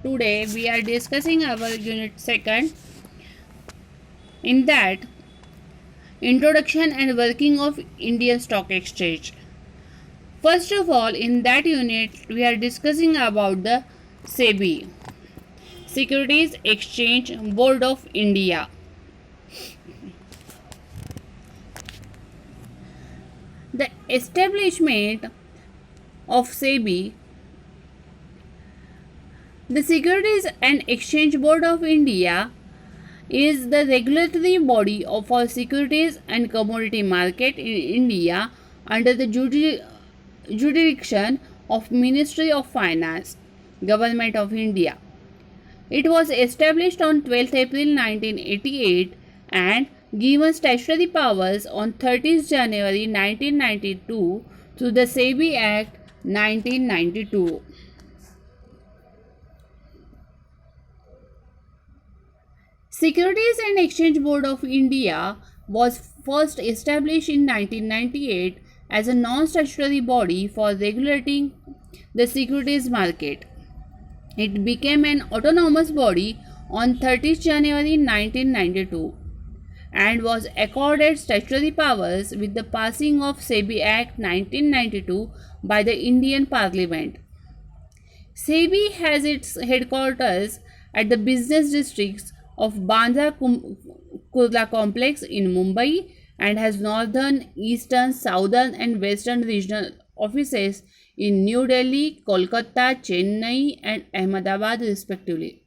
today we are discussing our unit second. In that, introduction and working of Indian Stock Exchange. First of all, in that unit we are discussing about the SEBI, Securities Exchange Board of India. The establishment of SEBI, the Securities and Exchange Board of India, is the regulatory body for securities and commodity market in India under the jurisdiction of Ministry of Finance, Government of India. It was established on 12th April 1988 and given statutory powers on 30th January 1992 through the SEBI Act 1992. Securities and Exchange Board of India was first established in 1998 as a non-statutory body for regulating the securities market. It became an autonomous body on 30th January 1992 and was accorded statutory powers with the passing of SEBI Act 1992 by the Indian Parliament. SEBI has its headquarters at the business districts of Bandra Kurla complex in Mumbai and has northern, eastern, southern and western regional offices in New Delhi, Kolkata, Chennai and Ahmedabad respectively.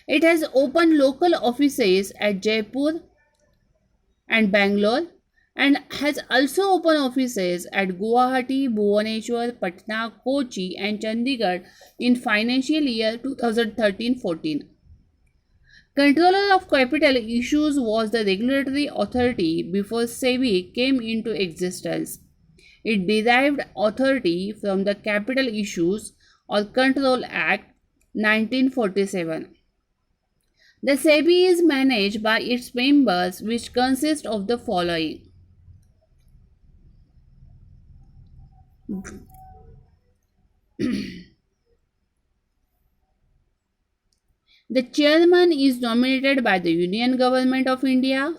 It has opened local offices at Jaipur and Bangalore and has also opened offices at Guwahati, Bhubaneswar, Patna, Kochi and Chandigarh in financial year 2013-14. Controller of Capital Issues was the regulatory authority before SEBI came into existence. It derived authority from the Capital Issues or Control Act 1947. The SEBI is managed by its members, which consist of the following. The chairman is nominated by the Union Government of India.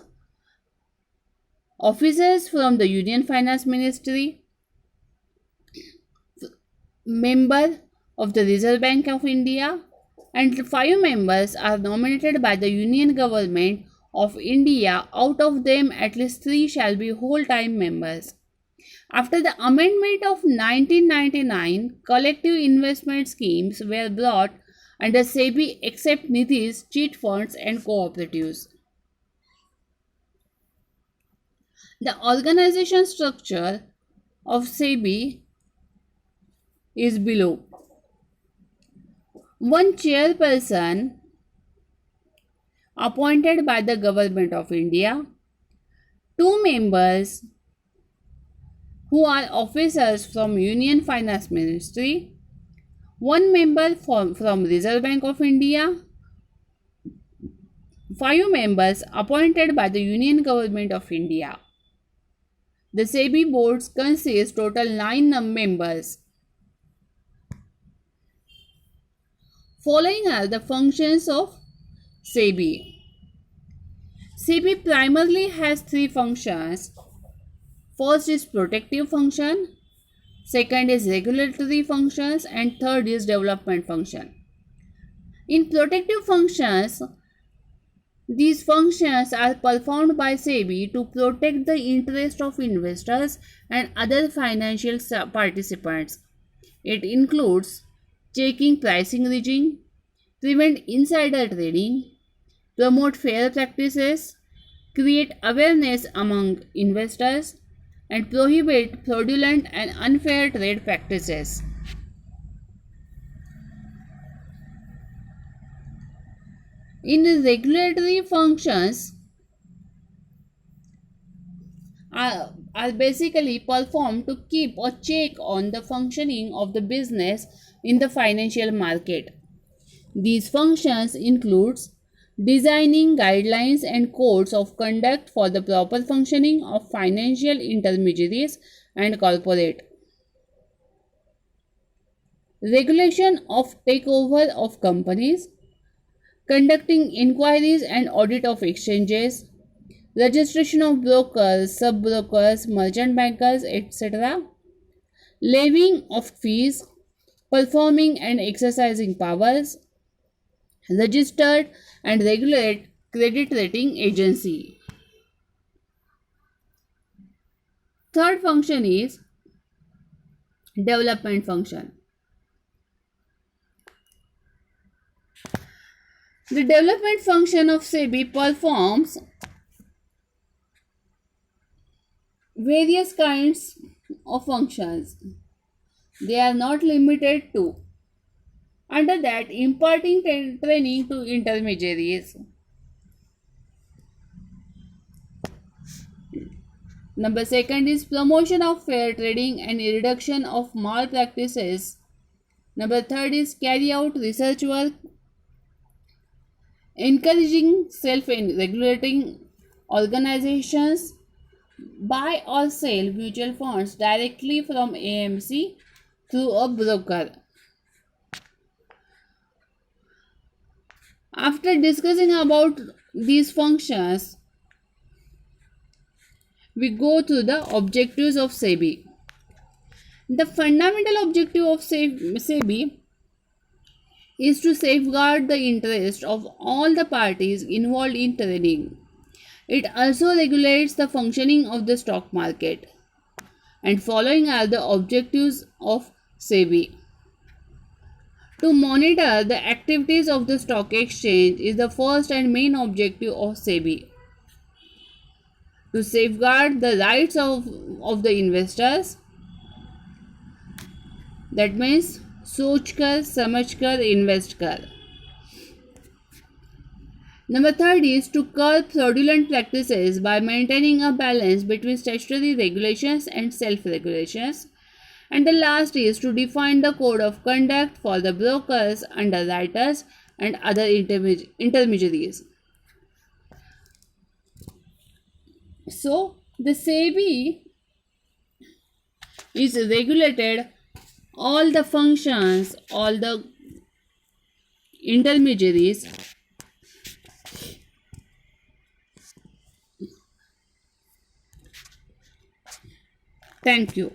Officers from the Union Finance Ministry, member of the Reserve Bank of India, and 5 members are nominated by the Union Government of India. Out of them, at least 3 shall be whole-time members. After the amendment of 1999, collective investment schemes were brought under SEBI except Nidhis, cheat funds and cooperatives. The organization structure of SEBI is below. 1 chairperson appointed by the Government of India, 2 members who are officers from Union Finance Ministry, 1 member from Reserve Bank of India, 5 members appointed by the Union Government of India. The SEBI boards consist total 9 members. Following are the functions of SEBI. SEBI primarily has 3 functions. First is protective function, second is regulatory functions and third is development function. In protective functions, these functions are performed by SEBI to protect the interest of investors and other financial participants. It includes checking pricing regime, prevent insider trading, promote fair practices, create awareness among investors, and prohibit fraudulent and unfair trade practices. In the regulatory functions are basically performed to keep a check on the functioning of the business in the financial market. These functions includes designing guidelines and codes of conduct for the proper functioning of financial intermediaries and corporate. regulation of takeover of companies, conducting inquiries and audit of exchanges, registration of brokers, sub-brokers, merchant bankers, etc., levying of fees, performing and exercising powers, registered and regulate credit rating agency. Third function is development function. The development function of SEBI performs various kinds of functions. They are not limited to. Under that, imparting training to intermediaries. Number second is promotion of fair trading and reduction of malpractices. Number third is carry out research work, encouraging self-regulating organizations, buy or sell mutual funds directly from AMC through a broker. After discussing about these functions, we go to the objectives of SEBI. The fundamental objective of SEBI is to safeguard the interest of all the parties involved in trading. It also regulates the functioning of the stock market. And following are the objectives of SEBI. To monitor the activities of the stock exchange is the first and main objective of SEBI. To safeguard the rights of the investors, that means सोच कर समझ कर invest कर. Number third is to curb fraudulent practices by maintaining a balance between statutory regulations and self-regulations. And the last is to define the code of conduct for the brokers, underwriters, and other intermediaries. So, the SEBI is regulated all the functions, all the intermediaries. Thank you.